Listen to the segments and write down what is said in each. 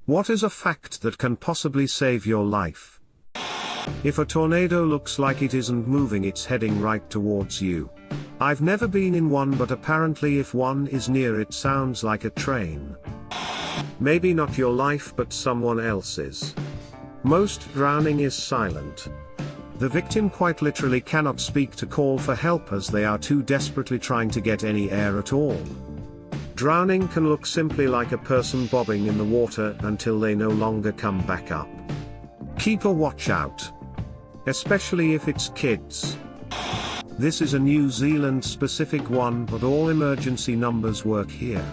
What is a fact that can possibly save your life? If a tornado looks like it isn't moving, it's heading right towards you. I've never been in one, but apparently if one is near, it sounds like a train. Maybe not your life, but someone else's. Most drowning is silent. The victim quite literally cannot speak to call for help, as they are too desperately trying to get any air at all. Drowning can look simply like a person bobbing in the water until they no longer come back up. Keep a watch out. Especially if it's kids. This is a New Zealand specific one, but all emergency numbers work here.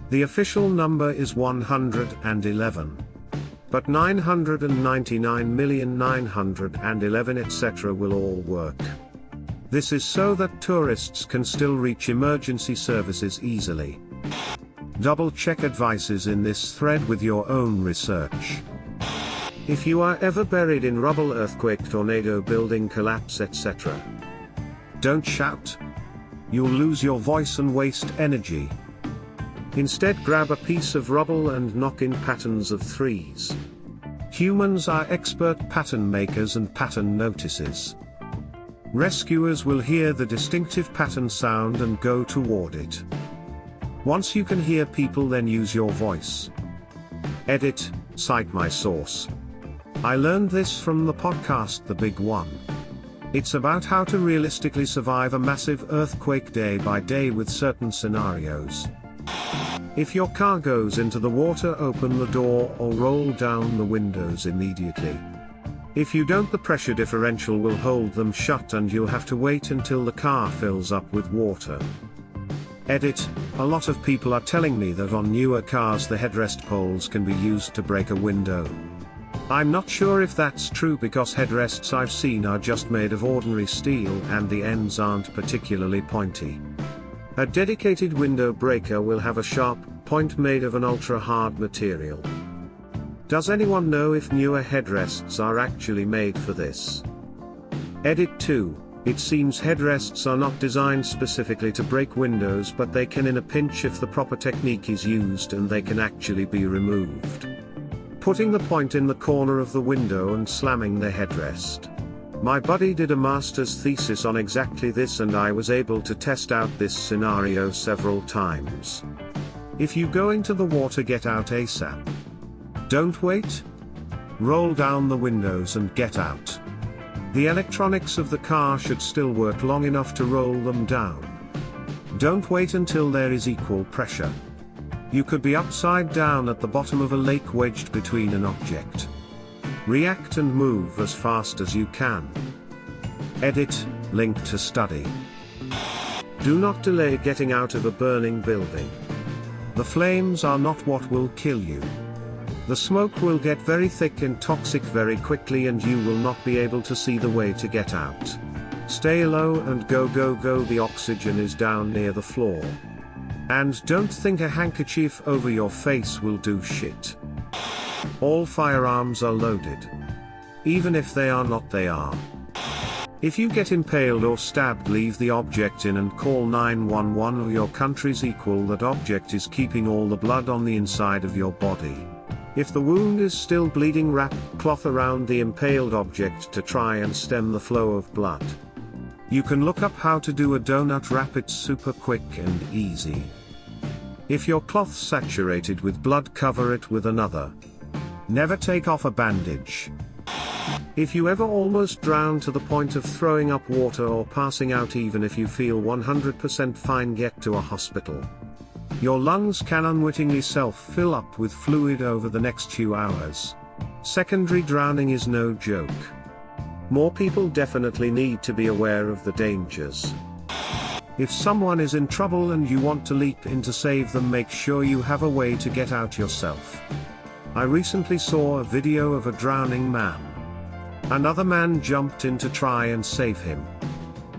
The official number is 111. But 999,911,000 etc. will all work. This is so that tourists can still reach emergency services easily. Double-check advices in this thread with your own research. If you are ever buried in rubble, earthquake, tornado, building collapse, etc., don't shout. You'll lose your voice and waste energy. Instead, grab a piece of rubble and knock in patterns of threes. Humans are expert pattern makers and pattern notices. Rescuers will hear the distinctive pattern sound and go toward it. Once you can hear people, then use your voice. Edit, cite my source. I learned this from the podcast The Big One. It's about how to realistically survive a massive earthquake day by day with certain scenarios. If your car goes into the water, open the door or roll down the windows immediately. If you don't, the pressure differential will hold them shut and you'll have to wait until the car fills up with water. Edit, a lot of people are telling me that on newer cars the headrest poles can be used to break a window. I'm not sure if that's true, because headrests I've seen are just made of ordinary steel and the ends aren't particularly pointy. A dedicated window breaker will have a sharp point made of an ultra-hard material. Does anyone know if newer headrests are actually made for this? Edit 2. It seems headrests are not designed specifically to break windows, but they can in a pinch if the proper technique is used, and they can actually be removed. Putting the point in the corner of the window and slamming the headrest. My buddy did a master's thesis on exactly this, and I was able to test out this scenario several times. If you go into the water, get out ASAP. Don't wait. Roll down the windows and get out. The electronics of the car should still work long enough to roll them down. Don't wait until there is equal pressure. You could be upside down at the bottom of a lake, wedged between an object. React and move as fast as you can. Edit, link to study. Do not delay getting out of a burning building. The flames are not what will kill you. The smoke will get very thick and toxic very quickly, and you will not be able to see the way to get out. Stay low and go, the oxygen is down near the floor. And don't think a handkerchief over your face will do shit. All firearms are loaded. Even if they are not, they are. If you get impaled or stabbed, leave the object in and call 911, or your country's equal. That object is keeping all the blood on the inside of your body. If the wound is still bleeding, wrap cloth around the impaled object to try and stem the flow of blood. You can look up how to do a donut wrap, it's super quick and easy. If your cloth's saturated with blood, cover it with another. Never take off a bandage. If you ever almost drown to the point of throwing up water or passing out, even if you feel 100% fine, get to a hospital. Your lungs can unwittingly self-fill up with fluid over the next few hours. Secondary drowning is no joke. More people definitely need to be aware of the dangers. If someone is in trouble and you want to leap in to save them, make sure you have a way to get out yourself. I recently saw a video of a drowning man. Another man jumped in to try and save him.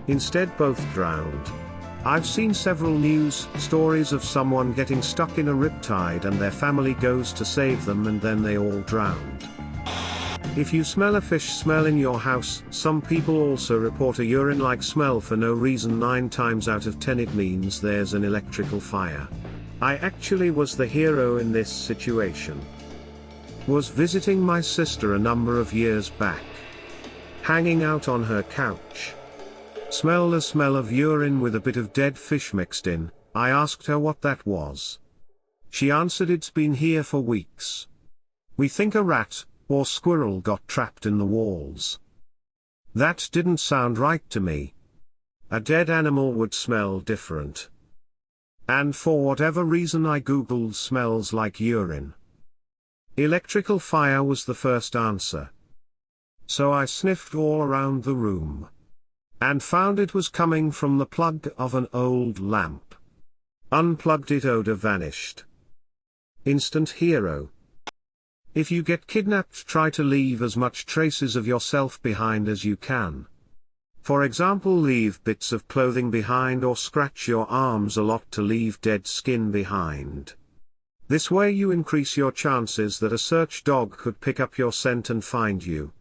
Instead, both drowned. I've seen several news stories of someone getting stuck in a riptide and their family goes to save them, and then they all drowned. If you smell a fish smell in your house, some people also report a urine-like smell for no reason. 9 times out of 10 it means there's an electrical fire. I actually was the hero in this situation. Was visiting my sister a number of years back. Hanging out on her couch. Smelled the smell of urine with a bit of dead fish mixed in. I asked her what that was. She answered it's been here for weeks. We think a rat or squirrel got trapped in the walls. That didn't sound right to me. A dead animal would smell different. And for whatever reason I googled smells like urine. Electrical fire was the first answer. So I sniffed all around the room. And found it was coming from the plug of an old lamp. Unplugged it, odor vanished. Instant hero. If you get kidnapped, try to leave as much traces of yourself behind as you can. For example, leave bits of clothing behind or scratch your arms a lot to leave dead skin behind. This way you increase your chances that a search dog could pick up your scent and find you.